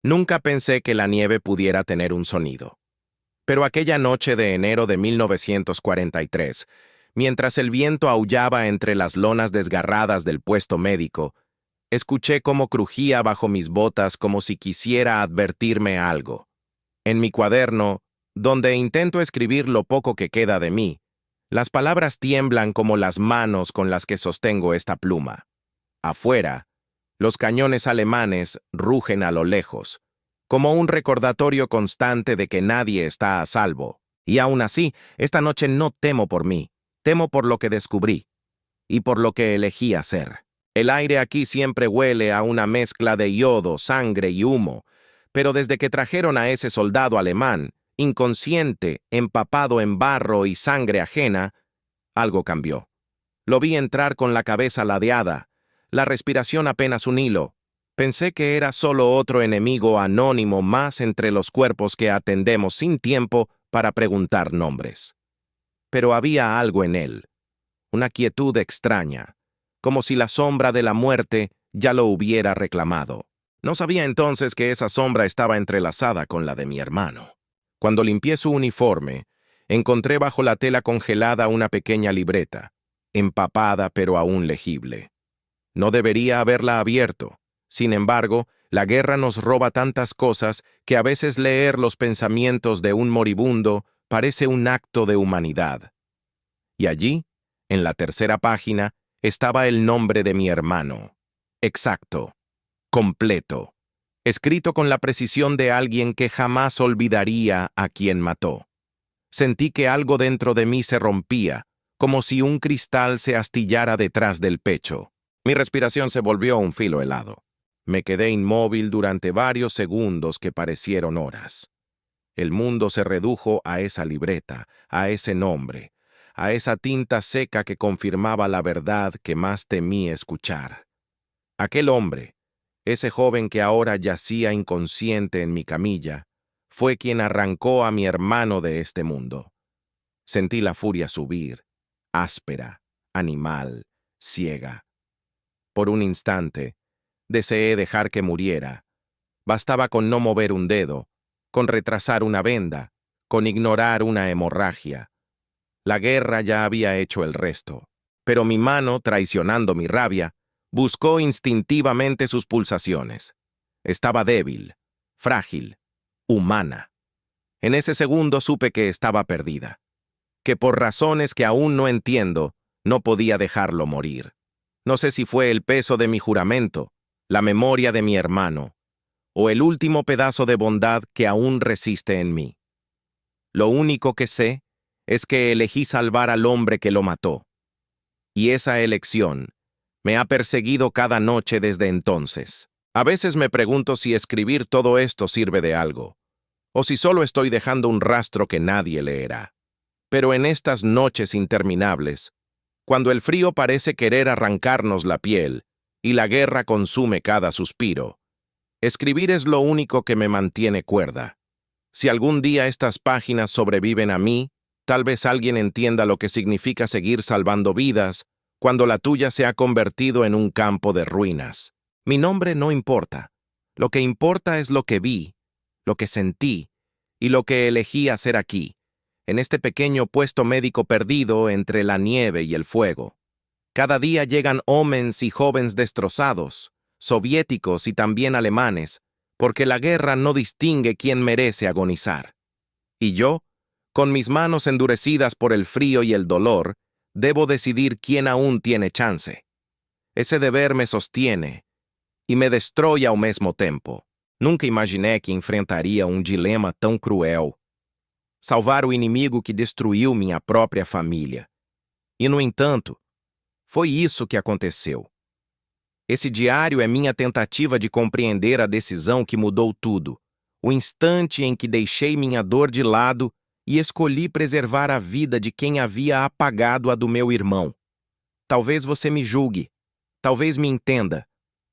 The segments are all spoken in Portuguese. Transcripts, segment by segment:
Nunca pensé que la nieve pudiera tener un sonido. Pero aquella noche de enero de 1943, mientras el viento aullaba entre las lonas desgarradas del puesto médico, escuché cómo crujía bajo mis botas como si quisiera advertirme algo. En mi cuaderno, donde intento escribir lo poco que queda de mí, las palabras tiemblan como las manos con las que sostengo esta pluma. Afuera, los cañones alemanes rugen a lo lejos, como un recordatorio constante de que nadie está a salvo. Y aún así, esta noche no temo por mí, temo por lo que descubrí y por lo que elegí hacer. El aire aquí siempre huele a una mezcla de yodo, sangre y humo, pero desde que trajeron a ese soldado alemán, inconsciente, empapado en barro y sangre ajena, algo cambió. Lo vi entrar con la cabeza ladeada, la respiración apenas un hilo. Pensé que era solo otro enemigo anónimo más entre los cuerpos que atendemos sin tiempo para preguntar nombres. Pero había algo en él, una quietud extraña, como si la sombra de la muerte ya lo hubiera reclamado. No sabía entonces que esa sombra estaba entrelazada con la de mi hermano. Cuando limpié su uniforme, encontré bajo la tela congelada una pequeña libreta, empapada pero aún legible. No debería haberla abierto. Sin embargo, la guerra nos roba tantas cosas que a veces leer los pensamientos de un moribundo parece un acto de humanidad. Y allí, en la tercera página, estaba el nombre de mi hermano. Exacto, completo, escrito con la precisión de alguien que jamás olvidaría a quien mató. Sentí que algo dentro de mí se rompía, como si un cristal se astillara detrás del pecho. Mi respiración se volvió un filo helado. Me quedé inmóvil durante varios segundos que parecieron horas. El mundo se redujo a esa libreta, a ese nombre, a esa tinta seca que confirmaba la verdad que más temí escuchar. Aquel hombre, ese joven que ahora yacía inconsciente en mi camilla, fue quien arrancó a mi hermano de este mundo. Sentí la furia subir, áspera, animal, ciega. Por un instante, deseé dejar que muriera. Bastaba con no mover un dedo, con retrasar una venda, con ignorar una hemorragia. La guerra ya había hecho el resto, pero mi mano, traicionando mi rabia, buscó instintivamente sus pulsaciones. Estaba débil, frágil, humana. En ese segundo supe que estaba perdida, que por razones que aún no entiendo, no podía dejarlo morir. No sé si fue el peso de mi juramento, la memoria de mi hermano, o el último pedazo de bondad que aún resiste en mí. Lo único que sé es que elegí salvar al hombre que lo mató. Y esa elección me ha perseguido cada noche desde entonces. A veces me pregunto si escribir todo esto sirve de algo, o si solo estoy dejando un rastro que nadie leerá. Pero en estas noches interminables, cuando el frío parece querer arrancarnos la piel y la guerra consume cada suspiro, escribir es lo único que me mantiene cuerda. Si algún día estas páginas sobreviven a mí, tal vez alguien entienda lo que significa seguir salvando vidas cuando la tuya se ha convertido en un campo de ruinas. Mi nombre no importa. Lo que importa es lo que vi, lo que sentí y lo que elegí hacer aquí, en este pequeño puesto médico perdido entre la nieve y el fuego. Cada día llegan jóvenes y jóvenes destrozados, soviéticos y también alemanes, porque la guerra no distingue quién merece agonizar. Y yo, con mis manos endurecidas por el frío y el dolor, debo decidir quién aún tiene chance. Esse dever me sostiene e me destrói ao mesmo tempo. Nunca imaginei que enfrentaria um dilema tão cruel. Salvar o inimigo que destruiu minha própria família. E, no entanto, foi isso que aconteceu. Esse diário é minha tentativa de compreender a decisão que mudou tudo, o instante em que deixei minha dor de lado e escolhi preservar a vida de quem havia apagado a do meu irmão. Talvez você me julgue, talvez me entenda.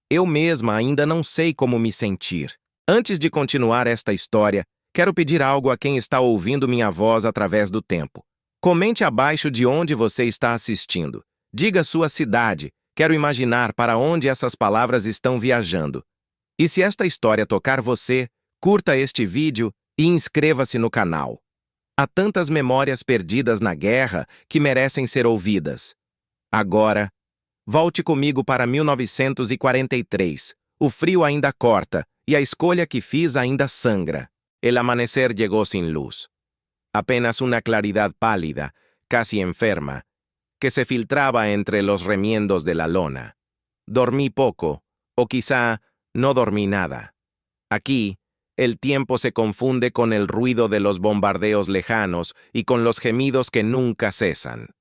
Eu mesma ainda não sei como me sentir. Antes de continuar esta história, quero pedir algo a quem está ouvindo minha voz através do tempo. Comente abaixo de onde você está assistindo. Diga sua cidade. Quero imaginar para onde essas palavras estão viajando. E se esta história tocar você, curta este vídeo e inscreva-se no canal. Há tantas memórias perdidas na guerra que merecem ser ouvidas. Agora, volte comigo para 1943. O frio ainda corta e a escolha que fiz ainda sangra. El amanecer llegó sin luz. Apenas una claridad pálida, casi enferma, que se filtraba entre los remiendos de la lona. Dormí poco, o quizá no dormí nada. Aquí, el tiempo se confunde con el ruido de los bombardeos lejanos y con los gemidos que nunca cesan.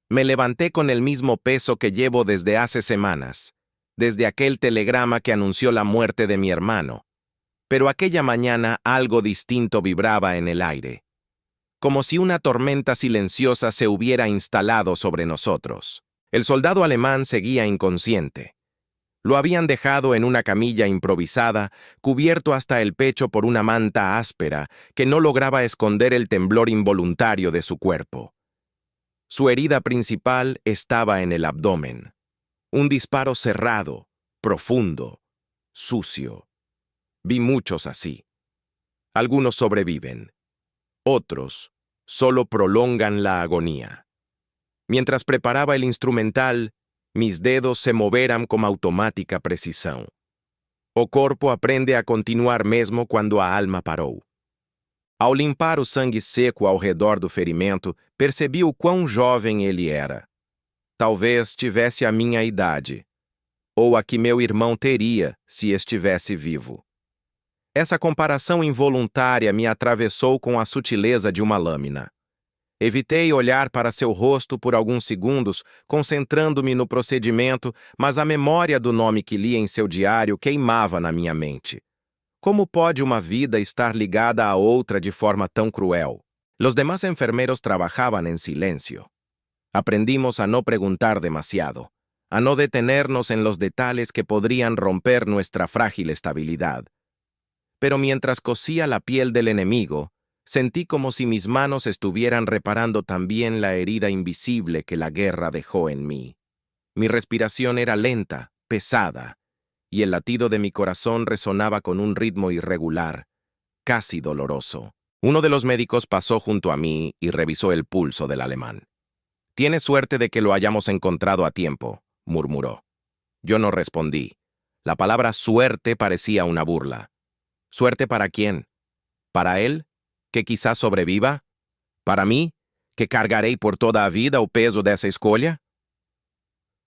Me levanté con el mismo peso que llevo desde hace semanas, desde aquel telegrama que anunció la muerte de mi hermano. Pero aquella mañana algo distinto vibraba en el aire, como si una tormenta silenciosa se hubiera instalado sobre nosotros. El soldado alemán seguía inconsciente. Lo habían dejado en una camilla improvisada, cubierto hasta el pecho por una manta áspera que no lograba esconder el temblor involuntario de su cuerpo. Su herida principal estaba en el abdomen. Un disparo cerrado, profundo, sucio. Vi muchos así. Algunos sobreviven. Otros solo prolongan la agonía. Mientras preparaba el instrumental, mis dedos se moveram com automática precisão. O corpo aprende a continuar mesmo quando a alma parou. Ao limpar o sangue seco ao redor do ferimento, percebi o quão jovem ele era. Talvez tivesse a minha idade, ou a que meu irmão teria se estivesse vivo. Essa comparação involuntária me atravessou com a sutileza de uma lâmina. Evitei olhar para seu rosto por alguns segundos, concentrando-me no procedimento, mas a memória do nome que li em seu diário queimava na minha mente. Como pode uma vida estar ligada a outra de forma tão cruel? Los demás enfermeros trabajaban en silencio. Aprendimos a no preguntar demasiado, a no detenernos en los detalles que podrían romper nuestra frágil estabilidad. Pero mientras cosía la piel del enemigo, sentí como si mis manos estuvieran reparando también la herida invisible que la guerra dejó en mí. Mi respiración era lenta, pesada, y el latido de mi corazón resonaba con un ritmo irregular, casi doloroso. Uno de los médicos pasó junto a mí y revisó el pulso del alemán. «Tiene suerte de que lo hayamos encontrado a tiempo», murmuró. Yo no respondí. La palabra suerte parecía una burla. ¿Suerte para quién? ¿Para él, que quizás sobreviva? ¿Para mí, que cargarei por toda a vida o peso dessa escolha?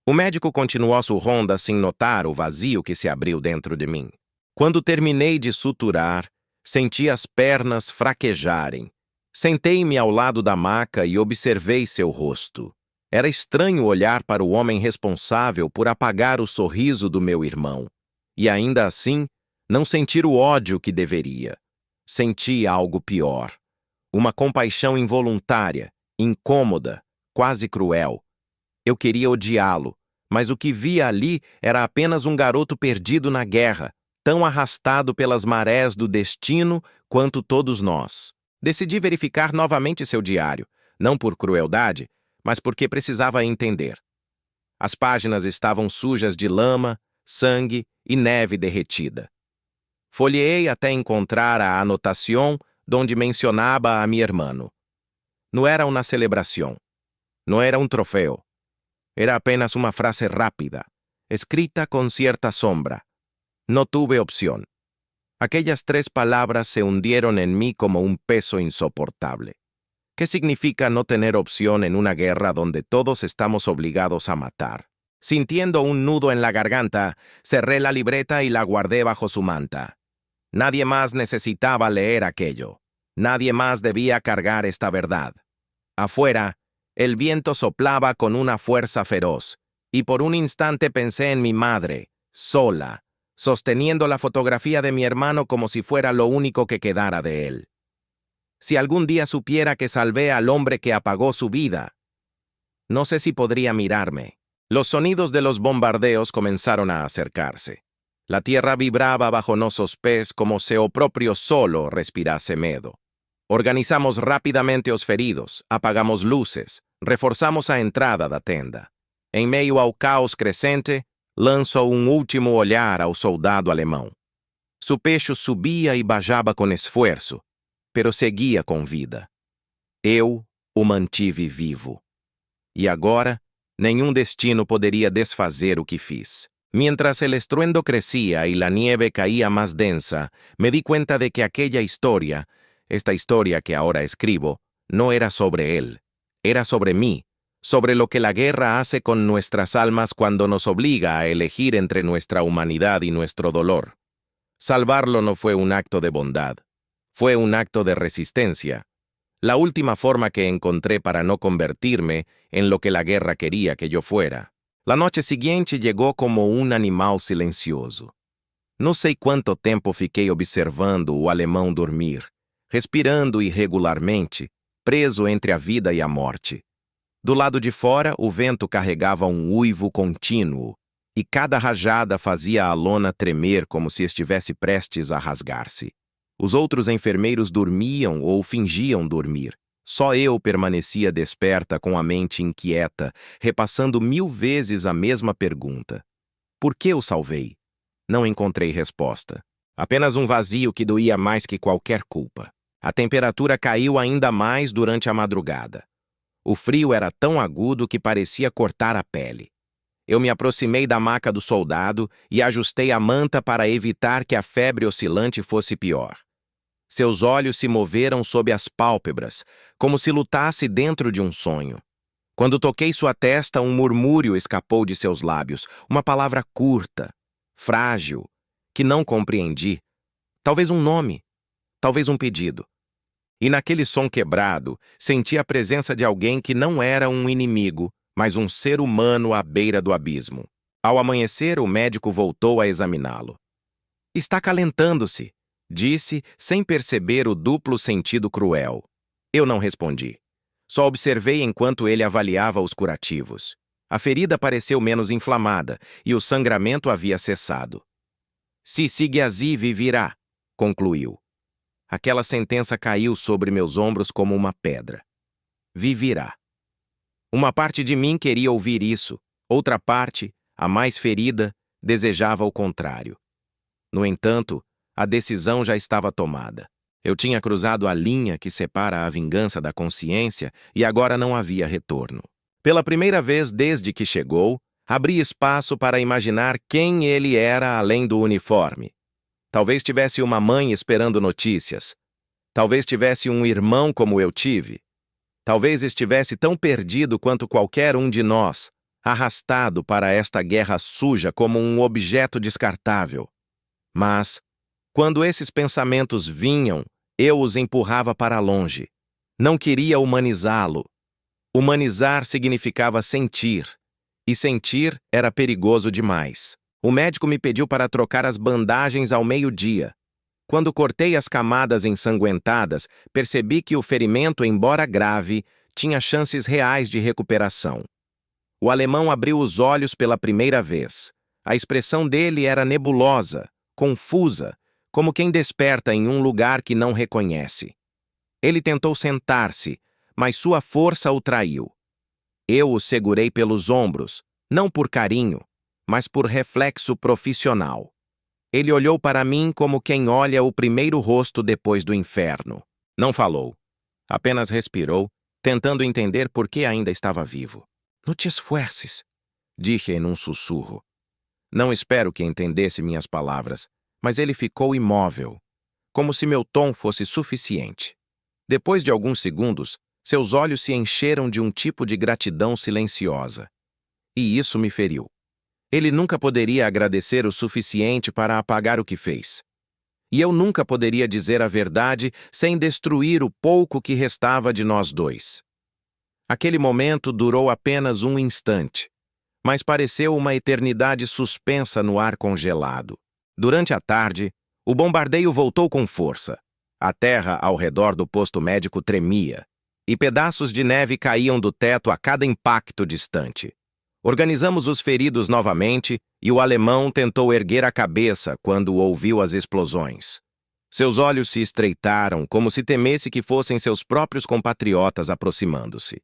O médico continuou sua ronda sem notar o vazio que se abriu dentro de mim. Quando terminei de suturar, senti as pernas fraquejarem. Sentei-me ao lado da maca e observei seu rosto. Era estranho olhar para o homem responsável por apagar o sorriso do meu irmão. E ainda assim, não sentir o ódio que deveria. Senti algo pior. Uma compaixão involuntária, incômoda, quase cruel. Eu queria odiá-lo, mas o que via ali era apenas um garoto perdido na guerra, tão arrastado pelas marés do destino quanto todos nós. Decidi verificar novamente seu diário, não por crueldade, mas porque precisava entender. As páginas estavam sujas de lama, sangue e neve derretida. Folheei até encontrar a anotação donde mencionava a mi hermano. Não era uma celebração. Não era um troféu. Era apenas uma frase rápida, escrita com certa sombra. No tuve opción. Aquellas 3 palabras se hundieron en mí como un peso insoportable. ¿Qué significa no tener opción en una guerra donde todos estamos obligados a matar? Sintiendo un nudo en la garganta, cerré la libreta y la guardé bajo su manta. Nadie más necesitaba leer aquello. Nadie más debía cargar esta verdad. Afuera, el viento soplaba con una fuerza feroz, y por un instante pensé en mi madre, sola, sosteniendo la fotografía de mi hermano como si fuera lo único que quedara de él. Si algún día supiera que salvé al hombre que apagó su vida, no sé si podría mirarme. Los sonidos de los bombardeos comenzaron a acercarse. La tierra vibraba bajo nuestros pés como se o propio solo respirase medo. Organizamos rapidamente os feridos, apagamos luces, reforçamos a entrada da tenda. Em meio ao caos crescente, lanço um último olhar ao soldado alemão. Su pecho subia e bajava com esforço, pero seguia com vida. Eu o mantive vivo. E agora, nenhum destino poderia desfazer o que fiz. Mientras el estruendo crecía y la nieve caía más densa, me di cuenta de que aquella historia, esta historia que ahora escribo, no era sobre él, era sobre mí, sobre lo que la guerra hace con nuestras almas cuando nos obliga a elegir entre nuestra humanidad y nuestro dolor. Salvarlo no fue un acto de bondad, fue un acto de resistencia, la última forma que encontré para no convertirme en lo que la guerra quería que yo fuera. La noche siguiente llegó como un animal silencioso. Não sei quanto tempo fiquei observando o alemão dormir, respirando irregularmente, preso entre a vida e a morte. Do lado de fora, o vento carregava um uivo contínuo, e cada rajada fazia a lona tremer como se estivesse prestes a rasgar-se. Os outros enfermeiros dormiam ou fingiam dormir. Só eu permanecia desperta com a mente inquieta, repassando 1000 vezes a mesma pergunta. Por que o salvei? Não encontrei resposta. Apenas um vazio que doía mais que qualquer culpa. A temperatura caiu ainda mais durante a madrugada. O frio era tão agudo que parecia cortar a pele. Eu me aproximei da maca do soldado e ajustei a manta para evitar que a febre oscilante fosse pior. Seus olhos se moveram sob as pálpebras, como se lutasse dentro de um sonho. Quando toquei sua testa, um murmúrio escapou de seus lábios, uma palavra curta, frágil, que não compreendi. Talvez um nome, talvez um pedido. E naquele som quebrado, senti a presença de alguém que não era um inimigo, mas um ser humano à beira do abismo. Ao amanhecer, o médico voltou a examiná-lo. Está calentando-se, disse, sem perceber o duplo sentido cruel. Eu não respondi. Só observei enquanto ele avaliava os curativos. A ferida pareceu menos inflamada e o sangramento havia cessado. Se sigue assim, viverá, concluiu. Aquela sentença caiu sobre meus ombros como uma pedra. Viverá. Uma parte de mim queria ouvir isso, outra parte, a mais ferida, desejava o contrário. No entanto, a decisão já estava tomada. Eu tinha cruzado a linha que separa a vingança da consciência e agora não havia retorno. Pela primeira vez desde que chegou, abri espaço para imaginar quem ele era além do uniforme. Talvez tivesse uma mãe esperando notícias. Talvez tivesse um irmão como eu tive. Talvez estivesse tão perdido quanto qualquer um de nós, arrastado para esta guerra suja como um objeto descartável. Mas, quando esses pensamentos vinham, eu os empurrava para longe. Não queria humanizá-lo. Humanizar significava sentir, e sentir era perigoso demais. O médico me pediu para trocar as bandagens ao meio-dia. Quando cortei as camadas ensanguentadas, percebi que o ferimento, embora grave, tinha chances reais de recuperação. O alemão abriu os olhos pela primeira vez. A expressão dele era nebulosa, confusa, como quem desperta em um lugar que não reconhece. Ele tentou sentar-se, mas sua força o traiu. Eu o segurei pelos ombros, não por carinho, mas por reflexo profissional. Ele olhou para mim como quem olha o primeiro rosto depois do inferno. Não falou. Apenas respirou, tentando entender por que ainda estava vivo. "No te esfuerces", disse em um sussurro. Não espero que entendesse minhas palavras, mas ele ficou imóvel, como se meu tom fosse suficiente. Depois de alguns segundos, seus olhos se encheram de um tipo de gratidão silenciosa. E isso me feriu. Ele nunca poderia agradecer o suficiente para apagar o que fez. E eu nunca poderia dizer a verdade sem destruir o pouco que restava de nós dois. Aquele momento durou apenas um instante, mas pareceu uma eternidade suspensa no ar congelado. Durante a tarde, o bombardeio voltou com força. A terra ao redor do posto médico tremia, e pedaços de neve caíam do teto a cada impacto distante. Organizamos os feridos novamente e o alemão tentou erguer a cabeça quando ouviu as explosões. Seus olhos se estreitaram como se temesse que fossem seus próprios compatriotas aproximando-se.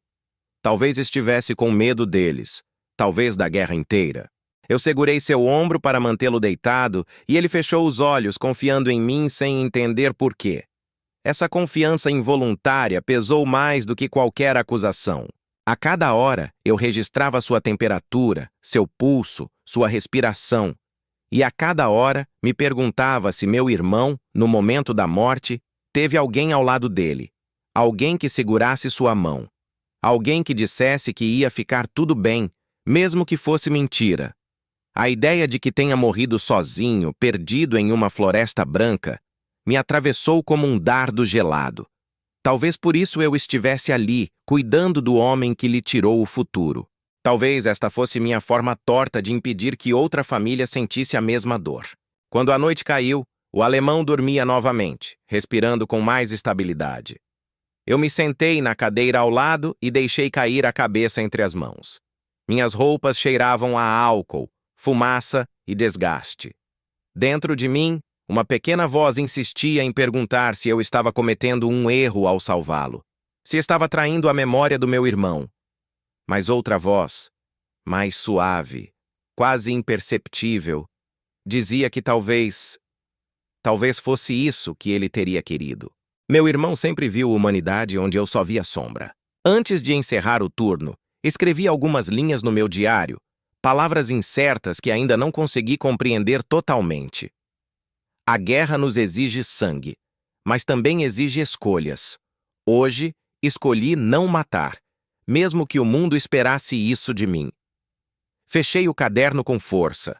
Talvez estivesse com medo deles, talvez da guerra inteira. Eu segurei seu ombro para mantê-lo deitado e ele fechou os olhos, confiando em mim sem entender por quê. Essa confiança involuntária pesou mais do que qualquer acusação. A cada hora, eu registrava sua temperatura, seu pulso, sua respiração. E a cada hora, me perguntava se meu irmão, no momento da morte, teve alguém ao lado dele. Alguém que segurasse sua mão. Alguém que dissesse que ia ficar tudo bem, mesmo que fosse mentira. A ideia de que tenha morrido sozinho, perdido em uma floresta branca, me atravessou como um dardo gelado. Talvez por isso eu estivesse ali, cuidando do homem que lhe tirou o futuro. Talvez esta fosse minha forma torta de impedir que outra família sentisse a mesma dor. Quando a noite caiu, o alemão dormia novamente, respirando com mais estabilidade. Eu me sentei na cadeira ao lado e deixei cair a cabeça entre as mãos. Minhas roupas cheiravam a álcool, fumaça e desgaste. Dentro de mim, uma pequena voz insistia em perguntar se eu estava cometendo um erro ao salvá-lo, se estava traindo a memória do meu irmão. Mas outra voz, mais suave, quase imperceptível, dizia que talvez fosse isso que ele teria querido. Meu irmão sempre viu humanidade onde eu só via sombra. Antes de encerrar o turno, escrevi algumas linhas no meu diário, palavras incertas que ainda não consegui compreender totalmente. A guerra nos exige sangue, mas também exige escolhas. Hoje, escolhi não matar, mesmo que o mundo esperasse isso de mim. Fechei o caderno com força,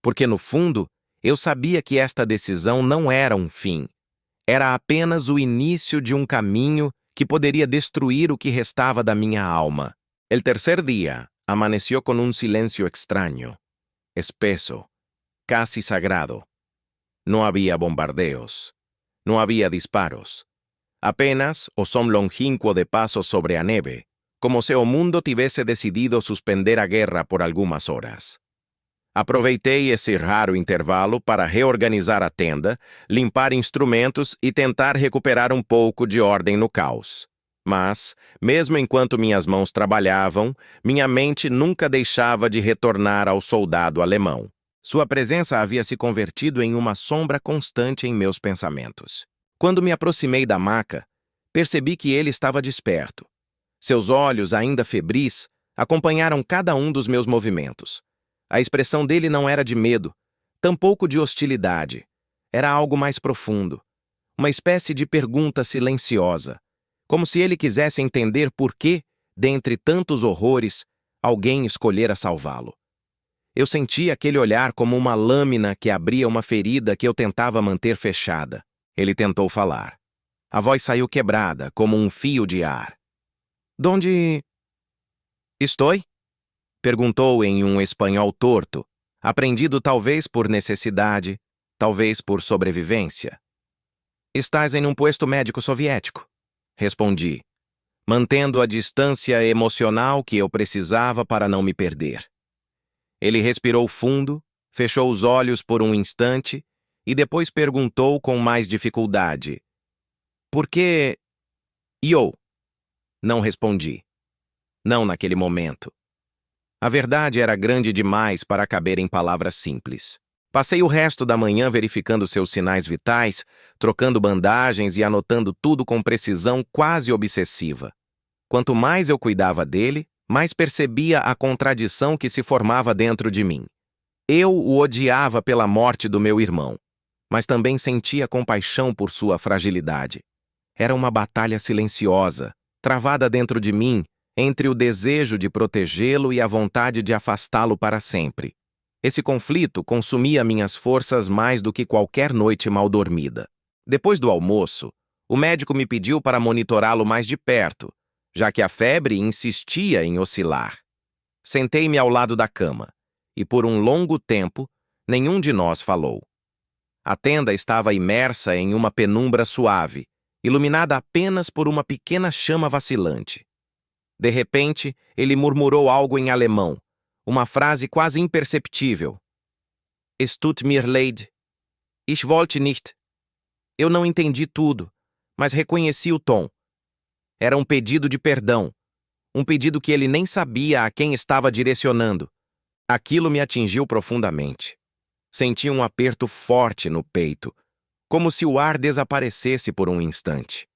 porque no fundo, eu sabia que esta decisão não era um fim. Era apenas o início de um caminho que poderia destruir o que restava da minha alma. El tercer día amaneció con un silencio extraño, espeso, casi sagrado. No había bombardeos, no había disparos. Apenas o som longínquo de pasos sobre a neve, como se o mundo tivesse decidido suspender a guerra por algumas horas. Aproveitei esse raro intervalo para reorganizar a tenda, limpar instrumentos e tentar recuperar um pouco de ordem no caos. Mas, mesmo enquanto minhas mãos trabalhavam, minha mente nunca deixava de retornar ao soldado alemão. Sua presença havia se convertido em uma sombra constante em meus pensamentos. Quando me aproximei da maca, percebi que ele estava desperto. Seus olhos, ainda febris, acompanharam cada um dos meus movimentos. A expressão dele não era de medo, tampouco de hostilidade. Era algo mais profundo. Uma espécie de pergunta silenciosa, como se ele quisesse entender por que, dentre tantos horrores, alguém escolhera salvá-lo. Eu senti aquele olhar como uma lâmina que abria uma ferida que eu tentava manter fechada. Ele tentou falar. A voz saiu quebrada, como um fio de ar. «Donde estou?» Perguntou em um espanhol torto, aprendido talvez por necessidade, talvez por sobrevivência. «Estás em um posto médico soviético», respondi, mantendo a distância emocional que eu precisava para não me perder. Ele respirou fundo, fechou os olhos por um instante e depois perguntou com mais dificuldade. «Por que...» «Eu?» Não respondi. Não naquele momento. A verdade era grande demais para caber em palavras simples. Passei o resto da manhã verificando seus sinais vitais, trocando bandagens e anotando tudo com precisão quase obsessiva. Quanto mais eu cuidava dele, mais percebia a contradição que se formava dentro de mim. Eu o odiava pela morte do meu irmão, mas também sentia compaixão por sua fragilidade. Era uma batalha silenciosa, travada dentro de mim, entre o desejo de protegê-lo e a vontade de afastá-lo para sempre. Esse conflito consumia minhas forças mais do que qualquer noite mal dormida. Depois do almoço, o médico me pediu para monitorá-lo mais de perto, já que a febre insistia em oscilar. Sentei-me ao lado da cama, e por um longo tempo, nenhum de nós falou. A tenda estava imersa em uma penumbra suave, iluminada apenas por uma pequena chama vacilante. De repente, ele murmurou algo em alemão, uma frase quase imperceptível. Es tut mir leid. Ich wollte nicht. Eu não entendi tudo, mas reconheci o tom. Era um pedido de perdão, um pedido que ele nem sabia a quem estava direcionando. Aquilo me atingiu profundamente. Senti um aperto forte no peito, como se o ar desaparecesse por um instante.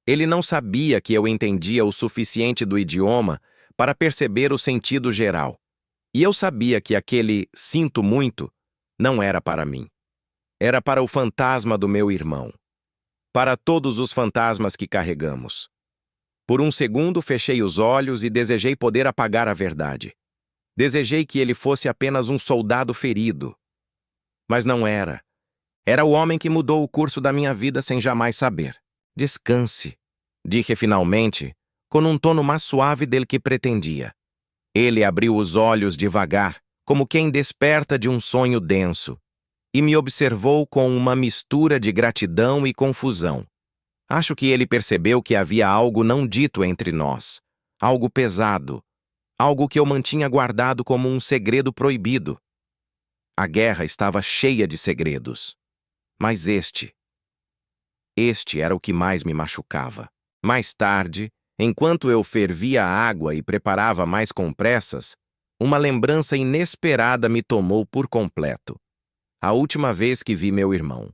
Ele não sabia que eu entendia o suficiente do idioma para perceber o sentido geral. E eu sabia que aquele "sinto muito" não era para mim. Era para o fantasma do meu irmão. Para todos os fantasmas que carregamos. Por um segundo fechei os olhos e desejei poder apagar a verdade. Desejei que ele fosse apenas um soldado ferido. Mas não era. Era o homem que mudou o curso da minha vida sem jamais saber. Descanse, dije finalmente, com um tono mais suave del que pretendia. Ele abriu os olhos devagar, como quem desperta de um sonho denso, e me observou com uma mistura de gratidão e confusão. Acho que ele percebeu que havia algo não dito entre nós, algo pesado, algo que eu mantinha guardado como um segredo proibido. A guerra estava cheia de segredos, mas este era o que mais me machucava. Mais tarde, enquanto eu fervia a água e preparava mais compressas, uma lembrança inesperada me tomou por completo. A última vez que vi meu irmão.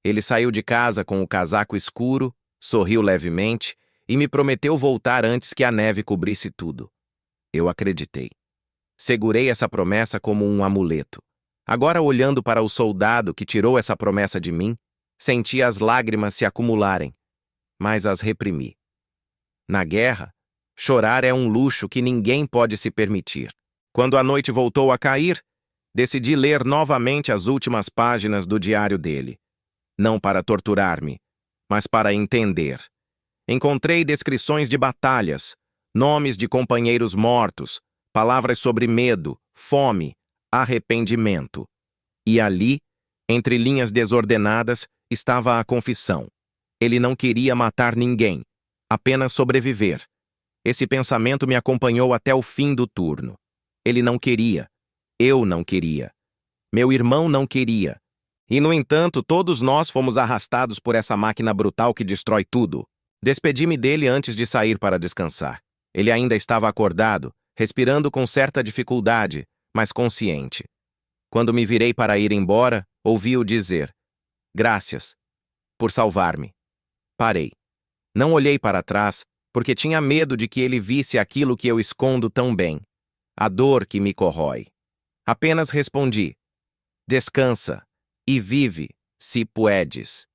Ele saiu de casa com o casaco escuro, sorriu levemente e me prometeu voltar antes que a neve cobrisse tudo. Eu acreditei. Segurei essa promessa como um amuleto. Agora, olhando para o soldado que tirou essa promessa de mim, senti as lágrimas se acumularem, mas as reprimi. Na guerra, chorar é um luxo que ninguém pode se permitir. Quando a noite voltou a cair, decidi ler novamente as últimas páginas do diário dele. Não para torturar-me, mas para entender. Encontrei descrições de batalhas, nomes de companheiros mortos, palavras sobre medo, fome, arrependimento. E ali, entre linhas desordenadas, estava a confissão. Ele não queria matar ninguém, apenas sobreviver. Esse pensamento me acompanhou até o fim do turno. Ele não queria. Eu não queria. Meu irmão não queria. E, no entanto, todos nós fomos arrastados por essa máquina brutal que destrói tudo. Despedi-me dele antes de sair para descansar. Ele ainda estava acordado, respirando com certa dificuldade, mas consciente. Quando me virei para ir embora, ouvi-o dizer: "Graças por salvar-me." Parei. Não olhei para trás, porque tinha medo de que ele visse aquilo que eu escondo tão bem. A dor que me corrói. Apenas respondi: "Descansa e vive, se puedes."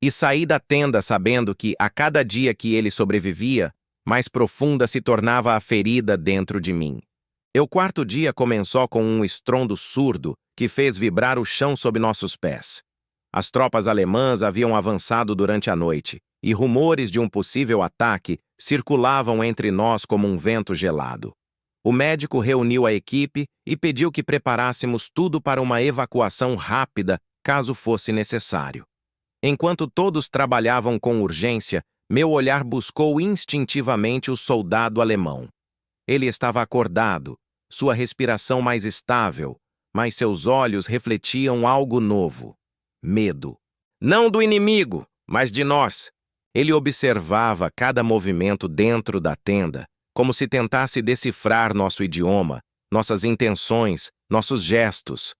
E saí da tenda sabendo que, a cada dia que ele sobrevivia, mais profunda se tornava a ferida dentro de mim. O quarto dia começou com um estrondo surdo que fez vibrar o chão sob nossos pés. As tropas alemãs haviam avançado durante a noite, e rumores de um possível ataque circulavam entre nós como um vento gelado. O médico reuniu a equipe e pediu que preparássemos tudo para uma evacuação rápida, caso fosse necessário. Enquanto todos trabalhavam com urgência, meu olhar buscou instintivamente o soldado alemão. Ele estava acordado, sua respiração mais estável, mas seus olhos refletiam algo novo: medo. Não do inimigo, mas de nós. Ele observava cada movimento dentro da tenda, como se tentasse decifrar nosso idioma, nossas intenções, nossos gestos.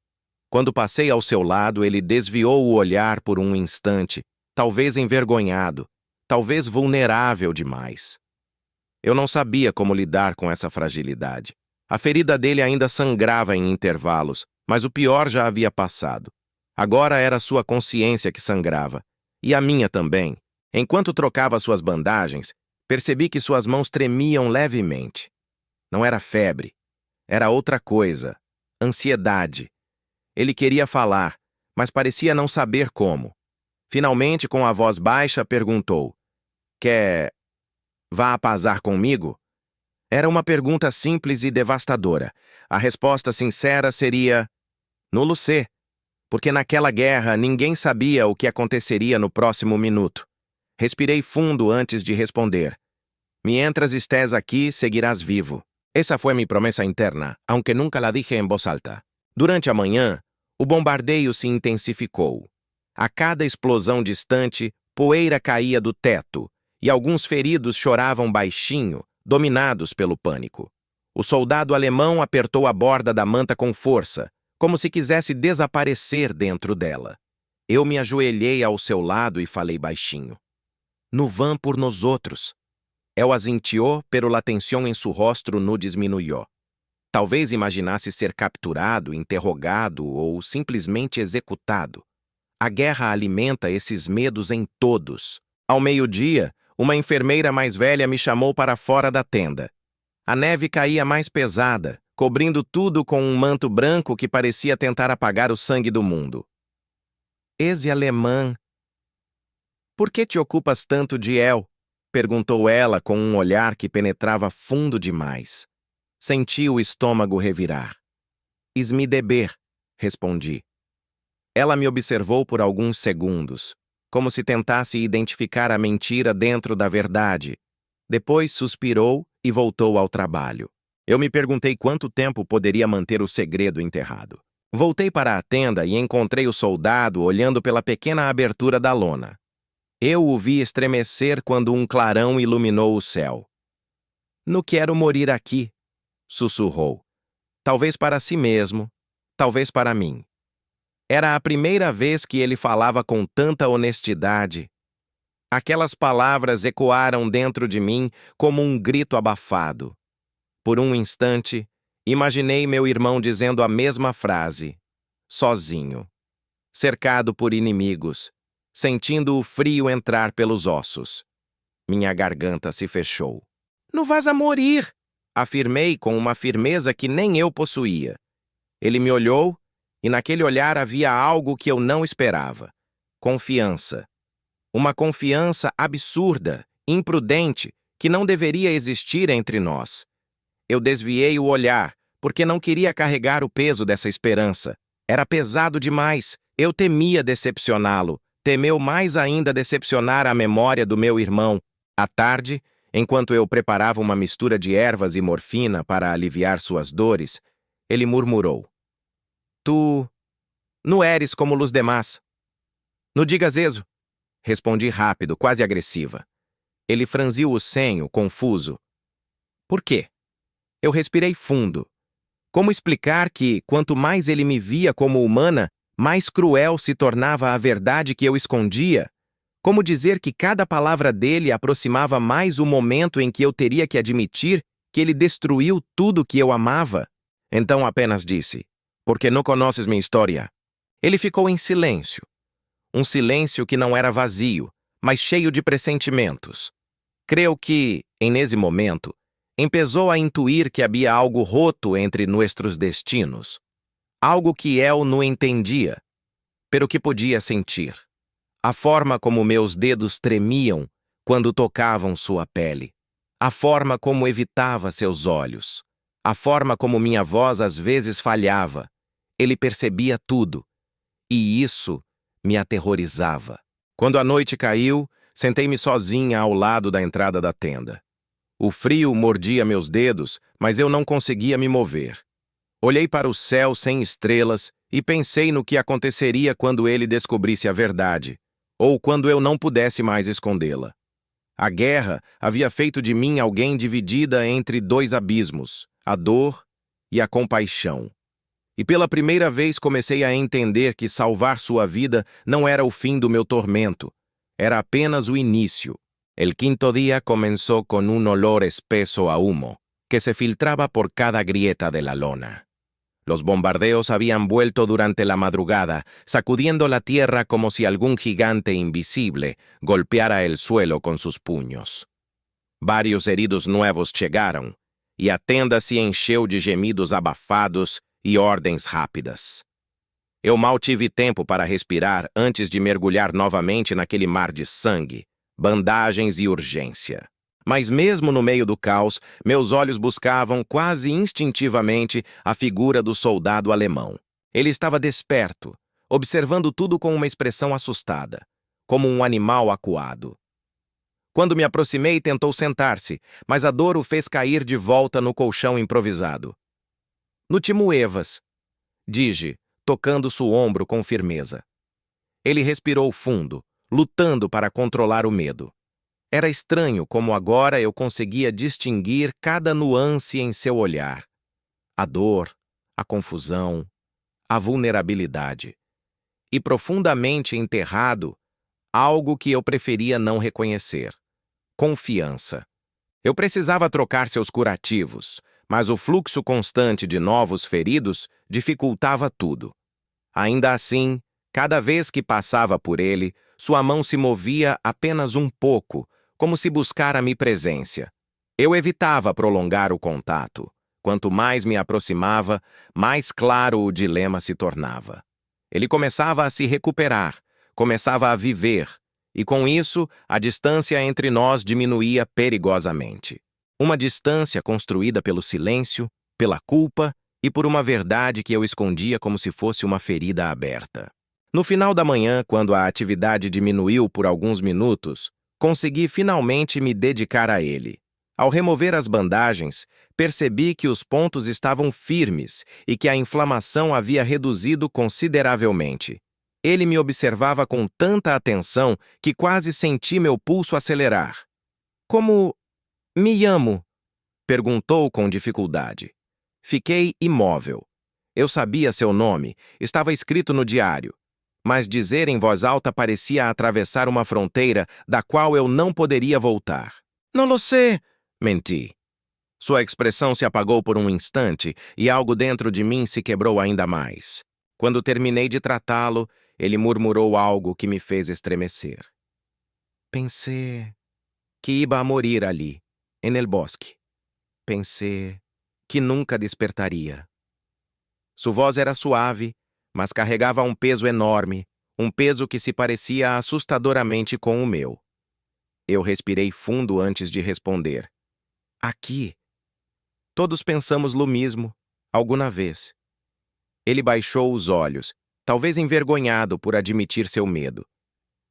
Quando passei ao seu lado, ele desviou o olhar por um instante, talvez envergonhado, talvez vulnerável demais. Eu não sabia como lidar com essa fragilidade. A ferida dele ainda sangrava em intervalos, mas o pior já havia passado. Agora era sua consciência que sangrava, e a minha também. Enquanto trocava suas bandagens, percebi que suas mãos tremiam levemente. Não era febre, era outra coisa: ansiedade. Ele queria falar, mas parecia não saber como. Finalmente, com a voz baixa, perguntou: "Quer vá a pasar comigo?" Era uma pergunta simples e devastadora. A resposta sincera seria: "Nulo sé", porque naquela guerra ninguém sabia o que aconteceria no próximo minuto. Respirei fundo antes de responder: "Mientras estés aqui, seguirás vivo." Essa foi minha promessa interna, aunque nunca la dije en voz alta. Durante a manhã, o bombardeio se intensificou. A cada explosão distante, poeira caía do teto, e alguns feridos choravam baixinho, dominados pelo pânico. O soldado alemão apertou a borda da manta com força, como se quisesse desaparecer dentro dela. Eu me ajoelhei ao seu lado e falei baixinho. No van por nós outros. Él asintió, pero la tensión en su rostro no disminuyó. Talvez imaginasse ser capturado, interrogado ou simplesmente executado. A guerra alimenta esses medos em todos. Ao meio-dia, uma enfermeira mais velha me chamou para fora da tenda. A neve caía mais pesada, cobrindo tudo com um manto branco que parecia tentar apagar o sangue do mundo. Esse alemã. Por que te ocupas tanto de El? Perguntou ela com um olhar que penetrava fundo demais. Senti o estômago revirar. Ismi deber, respondi. Ela me observou por alguns segundos, como se tentasse identificar a mentira dentro da verdade. Depois suspirou e voltou ao trabalho. Eu me perguntei quanto tempo poderia manter o segredo enterrado. Voltei para a tenda e encontrei o soldado olhando pela pequena abertura da lona. Eu o vi estremecer quando um clarão iluminou o céu. Não quero morir aqui, sussurrou. Talvez para si mesmo, talvez para mim. Era a primeira vez que ele falava com tanta honestidade. Aquelas palavras ecoaram dentro de mim como um grito abafado. Por um instante, imaginei meu irmão dizendo a mesma frase, sozinho, cercado por inimigos, sentindo o frio entrar pelos ossos. Minha garganta se fechou. Não vás a morir, afirmei com uma firmeza que nem eu possuía. Ele me olhou, e naquele olhar havia algo que eu não esperava. Confiança. Uma confiança absurda, imprudente, que não deveria existir entre nós. Eu desviei o olhar, porque não queria carregar o peso dessa esperança. Era pesado demais. Eu temia decepcioná-lo. Temeu mais ainda decepcionar a memória do meu irmão. À tarde, enquanto eu preparava uma mistura de ervas e morfina para aliviar suas dores, ele murmurou. Tu não eres como os demás. Não digas eso. Respondi rápido, quase agressiva. Ele franziu o senho, confuso. Por quê? Eu respirei fundo. Como explicar que, quanto mais ele me via como humana, mais cruel se tornava a verdade que eu escondia? Como dizer que cada palavra dele aproximava mais o momento em que eu teria que admitir que ele destruiu tudo que eu amava? Então apenas disse, porque não conheces minha história. Ele ficou em silêncio. Um silêncio que não era vazio, mas cheio de pressentimentos. Creio que, nesse momento, empezou a intuir que havia algo roto entre nossos destinos. Algo que eu não entendia, pero que podia sentir. A forma como meus dedos tremiam quando tocavam sua pele. A forma como evitava seus olhos. A forma como minha voz às vezes falhava. Ele percebia tudo. E isso me aterrorizava. Quando a noite caiu, sentei-me sozinha ao lado da entrada da tenda. O frio mordia meus dedos, mas eu não conseguia me mover. Olhei para o céu sem estrelas e pensei no que aconteceria quando ele descobrisse a verdade, ou quando eu não pudesse mais escondê-la. A guerra havia feito de mim alguém dividida entre dois abismos, a dor e a compaixão. E pela primeira vez comecei a entender que salvar sua vida não era o fim do meu tormento, era apenas o início. El quinto día comenzó con un olor espeso a humo, que se filtraba por cada grieta de la lona. Los bombardeos habían vuelto durante la madrugada, sacudiendo la tierra como si algún gigante invisible golpeara el suelo con sus puños. Varios heridos nuevos llegaron, y a tenda se encheu de gemidos abafados e ordens rápidas. Eu mal tive tempo para respirar antes de mergulhar novamente naquele mar de sangue, bandagens e urgência. Mas mesmo no meio do caos, meus olhos buscavam quase instintivamente a figura do soldado alemão. Ele estava desperto, observando tudo com uma expressão assustada, como um animal acuado. Quando me aproximei, tentou sentar-se, mas a dor o fez cair de volta no colchão improvisado. No timoevas, dije, tocando seu ombro com firmeza. Ele respirou fundo, lutando para controlar o medo. Era estranho como agora eu conseguia distinguir cada nuance em seu olhar. A dor, a confusão, a vulnerabilidade. E profundamente enterrado, algo que eu preferia não reconhecer: confiança. Eu precisava trocar seus curativos, mas o fluxo constante de novos feridos dificultava tudo. Ainda assim, cada vez que passava por ele, sua mão se movia apenas um pouco, como se buscara minha presença. Eu evitava prolongar o contato. Quanto mais me aproximava, mais claro o dilema se tornava. Ele começava a se recuperar, começava a viver, e com isso, a distância entre nós diminuía perigosamente. Uma distância construída pelo silêncio, pela culpa e por uma verdade que eu escondia como se fosse uma ferida aberta. No final da manhã, quando a atividade diminuiu por alguns minutos, consegui finalmente me dedicar a ele. Ao remover as bandagens, percebi que os pontos estavam firmes e que a inflamação havia reduzido consideravelmente. Ele me observava com tanta atenção que quase senti meu pulso acelerar. "Como me llamo?" perguntou com dificuldade. Fiquei imóvel. Eu sabia seu nome, estava escrito no diário, mas dizer em voz alta parecia atravessar uma fronteira da qual eu não poderia voltar. "Não lo sé", menti. Sua expressão se apagou por um instante e algo dentro de mim se quebrou ainda mais. Quando terminei de tratá-lo, ele murmurou algo que me fez estremecer. "Pensé que iba a morir ali, en el bosque. Pensé que nunca despertaria." Sua voz era suave, mas carregava um peso enorme, um peso que se parecia assustadoramente com o meu. Eu respirei fundo antes de responder. "Aqui. Todos pensamos lo mesmo, alguma vez." Ele baixou os olhos, talvez envergonhado por admitir seu medo.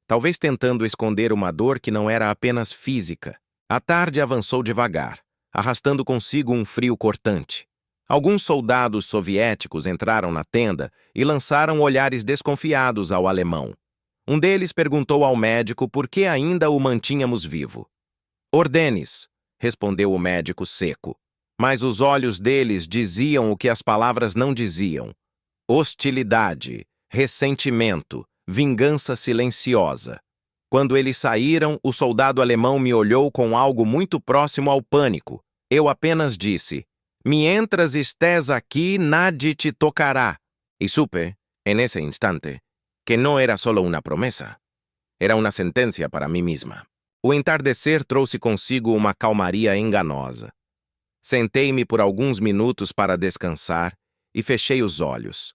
Talvez tentando esconder uma dor que não era apenas física. A tarde avançou devagar, arrastando consigo um frio cortante. Alguns soldados soviéticos entraram na tenda e lançaram olhares desconfiados ao alemão. Um deles perguntou ao médico por que ainda o mantínhamos vivo. "Ordenes", respondeu o médico seco. Mas os olhos deles diziam o que as palavras não diziam. Hostilidade, ressentimento, vingança silenciosa. Quando eles saíram, o soldado alemão me olhou com algo muito próximo ao pânico. Eu apenas disse: "Mientras estés aqui, nadie te tocará." E supe, en ese instante, que não era solo uma promessa. Era uma sentença para mim mesma. O entardecer trouxe consigo uma calmaria enganosa. Sentei-me por alguns minutos para descansar e fechei os olhos.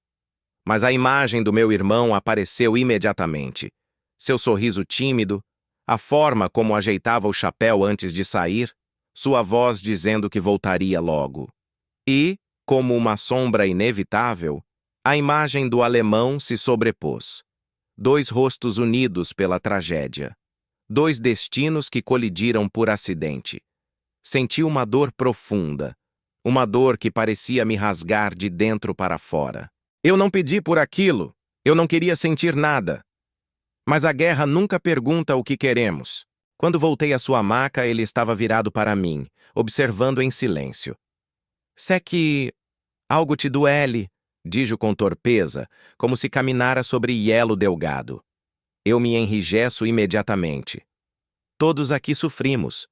Mas a imagem do meu irmão apareceu imediatamente. Seu sorriso tímido, a forma como ajeitava o chapéu antes de sair, sua voz dizendo que voltaria logo. E, como uma sombra inevitável, a imagem do alemão se sobrepôs. Dois rostos unidos pela tragédia. Dois destinos que colidiram por acidente. Senti uma dor profunda, uma dor que parecia me rasgar de dentro para fora. Eu não pedi por aquilo, eu não queria sentir nada. Mas a guerra nunca pergunta o que queremos. Quando voltei à sua maca, ele estava virado para mim, observando em silêncio. "Sé que algo te duele", dijo com torpeza, como se caminara sobre hielo delgado. Eu me enrijeço imediatamente. "Todos aqui sofrimos",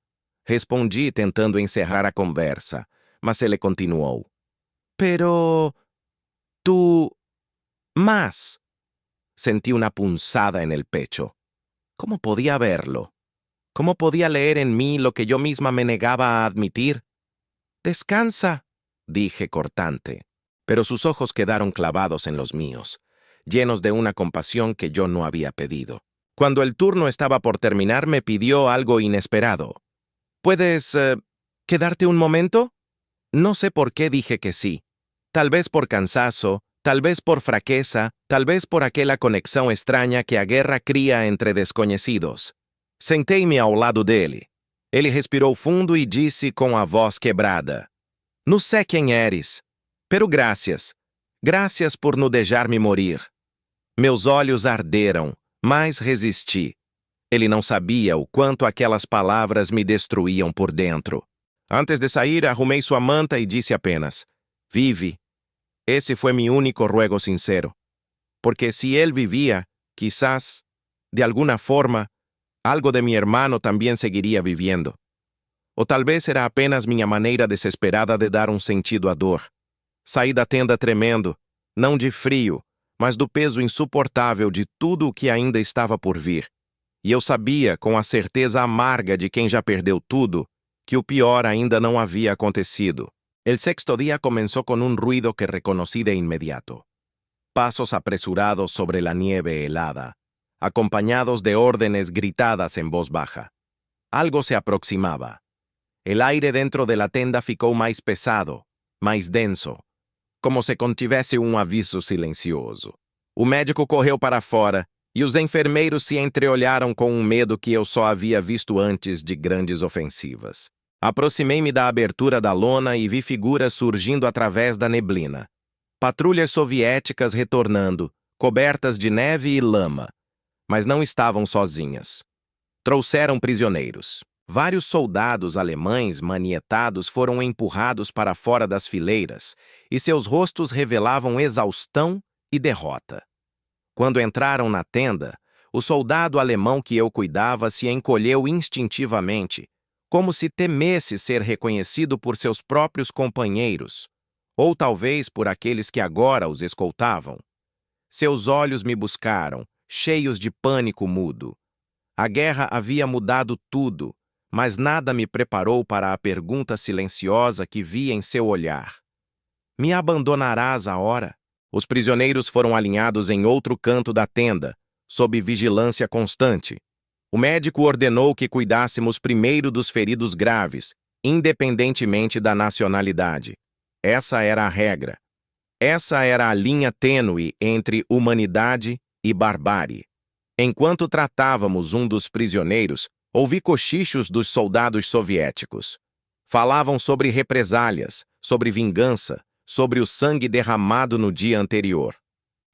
respondi tentando encerrar a conversa, mas ele continuou. "Pero... tú... mas..." Sentí una punzada en el pecho. ¿Cómo podía verlo? ¿Cómo podía leer en mí lo que yo misma me negaba a admitir? "Descansa", dije cortante, pero sus ojos quedaron clavados en los míos, llenos de una compasión que yo no había pedido. Cuando el turno estaba por terminar, me pidió algo inesperado. "¿Puedes quedarte un momento?" No sé por qué dije que sí. Tal vez por cansazo, tal vez por fraqueza, tal vez por aquela conexão extraña que a guerra cria entre desconhecidos. Sentei-me ao lado dele. Ele respirou fundo e disse com a voz quebrada: "No sé quem eres, pero gracias. Gracias por no deixar-me morir." Meus olhos arderam, mas resisti. Ele não sabia o quanto aquelas palavras me destruíam por dentro. Antes de sair, arrumei sua manta e disse apenas: Vive. Esse foi meu único ruego sincero. Porque se ele vivia, quizás, de alguna forma, algo de mi hermano também seguiria vivendo. Ou talvez era apenas minha maneira desesperada de dar um sentido à dor. Saí da tenda tremendo, não de frio, mas do peso insuportável de tudo o que ainda estava por vir. E eu sabia, com a certeza amarga de quem já perdeu tudo, que o pior ainda não havia acontecido. El sexto día comenzó con un ruido que reconocí de inmediato. Pasos apresurados sobre la nieve helada, acompañados de órdenes gritadas en voz baja. Algo se aproximaba. El aire dentro de la tenda ficou mais pesado, mais denso, como se contivesse um aviso silencioso. O médico correu para fora e os enfermeiros se entreolharam com um medo que eu só havia visto antes de grandes ofensivas. Aproximei-me da abertura da lona e vi figuras surgindo através da neblina. Patrulhas soviéticas retornando, cobertas de neve e lama. Mas não estavam sozinhas. Trouxeram prisioneiros. Vários soldados alemães manietados foram empurrados para fora das fileiras e seus rostos revelavam exaustão e derrota. Quando entraram na tenda, o soldado alemão que eu cuidava se encolheu instintivamente, como se temesse ser reconhecido por seus próprios companheiros, ou talvez por aqueles que agora os escoltavam. Seus olhos me buscaram, cheios de pânico mudo. A guerra havia mudado tudo, mas nada me preparou para a pergunta silenciosa que vi em seu olhar. Me abandonarás agora? Os prisioneiros foram alinhados em outro canto da tenda, sob vigilância constante. O médico ordenou que cuidássemos primeiro dos feridos graves, independentemente da nacionalidade. Essa era a regra. Essa era a linha tênue entre humanidade e barbárie. Enquanto tratávamos um dos prisioneiros, ouvi cochichos dos soldados soviéticos. Falavam sobre represálias, sobre vingança, sobre o sangue derramado no dia anterior.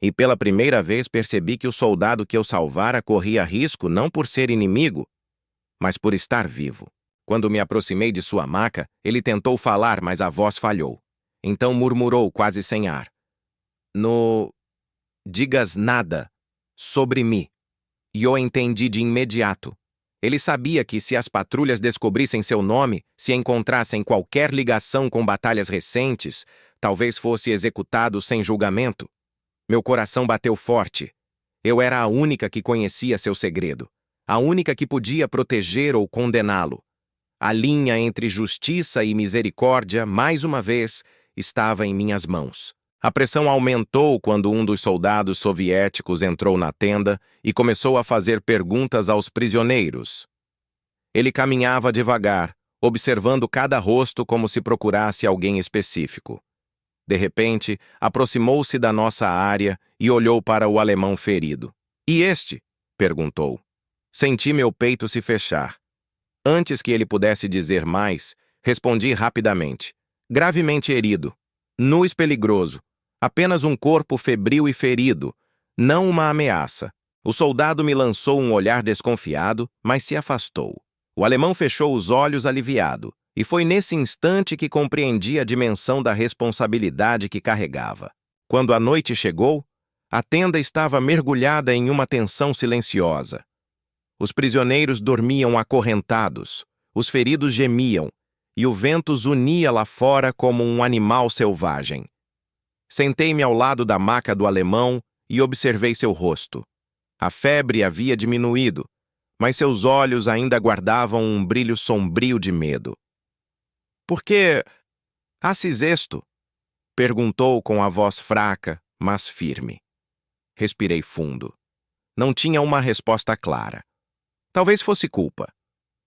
E pela primeira vez percebi que o soldado que eu salvara corria risco não por ser inimigo, mas por estar vivo. Quando me aproximei de sua maca, ele tentou falar, mas a voz falhou. Então murmurou quase sem ar. No... digas nada sobre mim. E eu entendi de imediato. Ele sabia que se as patrulhas descobrissem seu nome, se encontrassem qualquer ligação com batalhas recentes, talvez fosse executado sem julgamento. Meu coração bateu forte. Eu era a única que conhecia seu segredo, a única que podia proteger ou condená-lo. A linha entre justiça e misericórdia, mais uma vez, estava em minhas mãos. A pressão aumentou quando um dos soldados soviéticos entrou na tenda e começou a fazer perguntas aos prisioneiros. Ele caminhava devagar, observando cada rosto como se procurasse alguém específico. De repente, aproximou-se da nossa área e olhou para o alemão ferido. "E este?" perguntou. Senti meu peito se fechar. Antes que ele pudesse dizer mais, respondi rapidamente. "Gravemente herido. Nus peligroso. Apenas um corpo febril e ferido, não uma ameaça." O soldado me lançou um olhar desconfiado, mas se afastou. O alemão fechou os olhos aliviado, e foi nesse instante que compreendi a dimensão da responsabilidade que carregava. Quando a noite chegou, a tenda estava mergulhada em uma tensão silenciosa. Os prisioneiros dormiam acorrentados, os feridos gemiam, e o vento zunia lá fora como um animal selvagem. Sentei-me ao lado da maca do alemão e observei seu rosto. A febre havia diminuído, mas seus olhos ainda guardavam um brilho sombrio de medo. "Por que haces isto?" perguntou com a voz fraca, mas firme. Respirei fundo. Não tinha uma resposta clara. Talvez fosse culpa.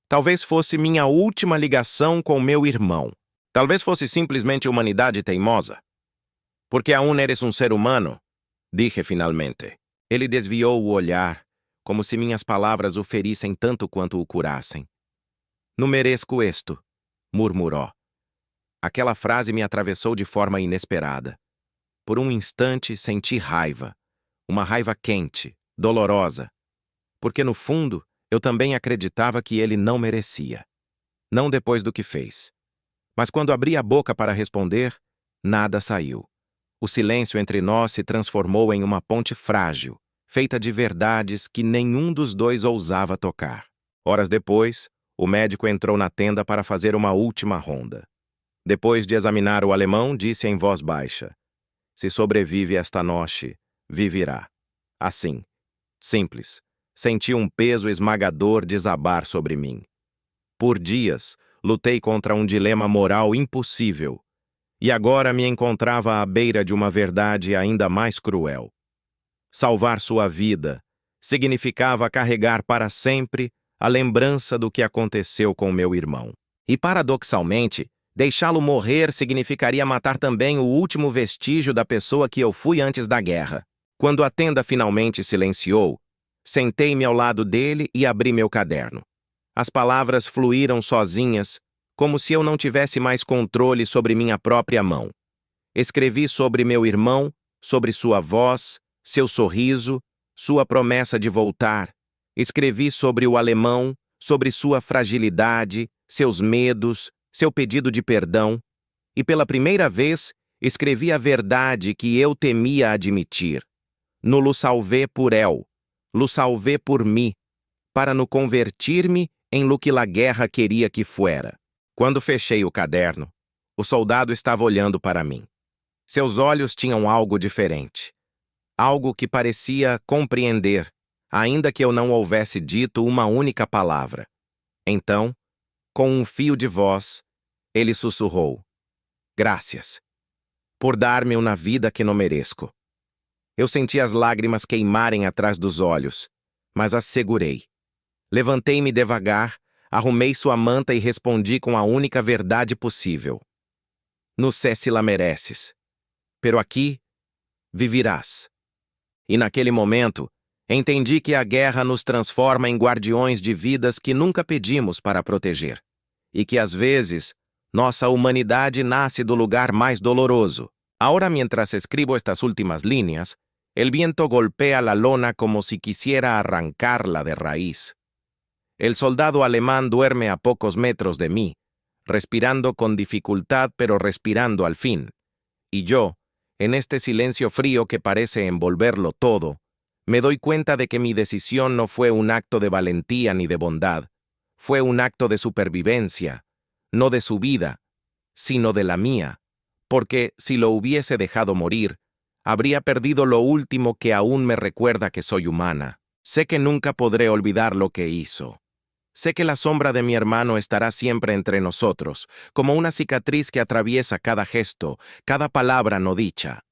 Talvez fosse minha última ligação com meu irmão. Talvez fosse simplesmente humanidade teimosa. "Porque aún eres um ser humano", dije finalmente. Ele desviou o olhar, como se minhas palavras o ferissem tanto quanto o curassem. "Não mereço isto", murmurou. Aquela frase me atravessou de forma inesperada. Por um instante senti raiva. Uma raiva quente, dolorosa. Porque no fundo, Eu também acreditava que ele não merecia. Não depois do que fez. Mas quando abri a boca para responder, nada saiu. O silêncio entre nós se transformou em uma ponte frágil, feita de verdades que nenhum dos dois ousava tocar. Horas depois, o médico entrou na tenda para fazer uma última ronda. Depois de examinar o alemão, disse em voz baixa: "Se sobrevive esta noite, viverá." Assim, simples, senti um peso esmagador desabar sobre mim. Por dias, lutei contra um dilema moral impossível, e agora me encontrava à beira de uma verdade ainda mais cruel. Salvar sua vida significava carregar para sempre a lembrança do que aconteceu com meu irmão. E, paradoxalmente, deixá-lo morrer significaria matar também o último vestígio da pessoa que eu fui antes da guerra. Quando a tenda finalmente silenciou, sentei-me ao lado dele e abri meu caderno. As palavras fluíram sozinhas, como se eu não tivesse mais controle sobre minha própria mão. Escrevi sobre meu irmão, sobre sua voz, seu sorriso, sua promessa de voltar. Escrevi sobre o alemão, sobre sua fragilidade, seus medos, seu pedido de perdão. E pela primeira vez, escrevi a verdade que eu temia admitir. No lo salvé por él, lo salvé por mim, para no convertir-me em lo que la guerra queria que fuera. Quando fechei o caderno, o soldado estava olhando para mim. Seus olhos tinham algo diferente. Algo que parecia compreender, ainda que eu não houvesse dito uma única palavra. Então, com um fio de voz, ele sussurrou: "Graças, por dar-me uma vida que não mereço." Eu senti as lágrimas queimarem atrás dos olhos, mas as segurei. Levantei-me devagar, arrumei sua manta e respondi com a única verdade possível: "No sé si la mereces, pero aqui vivirás." E naquele momento, entendi que a guerra nos transforma em guardiões de vidas que nunca pedimos para proteger, e que às vezes nossa humanidade nasce do lugar mais doloroso. Ahora, mientras escribo estas últimas líneas, el viento golpea la lona como si quisiera arrancarla de raíz. El soldado alemán duerme a pocos metros de mí, respirando con dificultad pero respirando al fin. Y yo, en este silencio frío que parece envolverlo todo, me doy cuenta de que mi decisión no fue un acto de valentía ni de bondad, fue un acto de supervivencia, no de su vida, sino de la mía, porque si lo hubiese dejado morir, habría perdido lo último que aún me recuerda que soy humana. Sé que nunca podré olvidar lo que hizo. Sé que la sombra de mi hermano estará siempre entre nosotros, como una cicatriz que atraviesa cada gesto, cada palabra no dicha.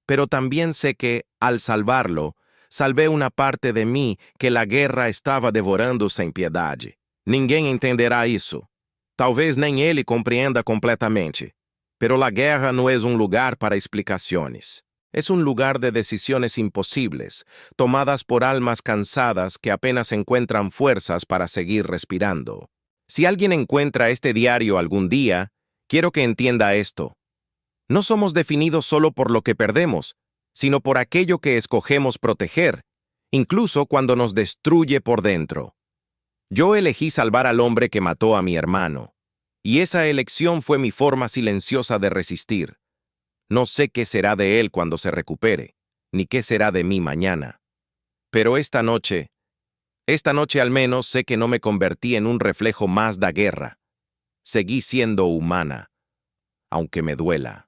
Pero también sé que, al salvarlo, salvé una parte de mí que la guerra estava devorando sem piedade. Ninguém entenderá isso. Talvez nem ele compreenda completamente. Pero la guerra no es un lugar para explicaciones. Es un lugar de decisiones imposibles, tomadas por almas cansadas que apenas encuentran fuerzas para seguir respirando. Si alguien encuentra este diario algún día, quiero que entienda esto. No somos definidos solo por lo que perdemos, sino por aquello que escogemos proteger, incluso cuando nos destruye por dentro. Yo elegí salvar al hombre que mató a mi hermano, y esa elección fue mi forma silenciosa de resistir. No sé qué será de él cuando se recupere, ni qué será de mí mañana. Pero esta noche al menos sé que no me convertí en un reflejo más da guerra. Seguí siendo humana, aunque me duela.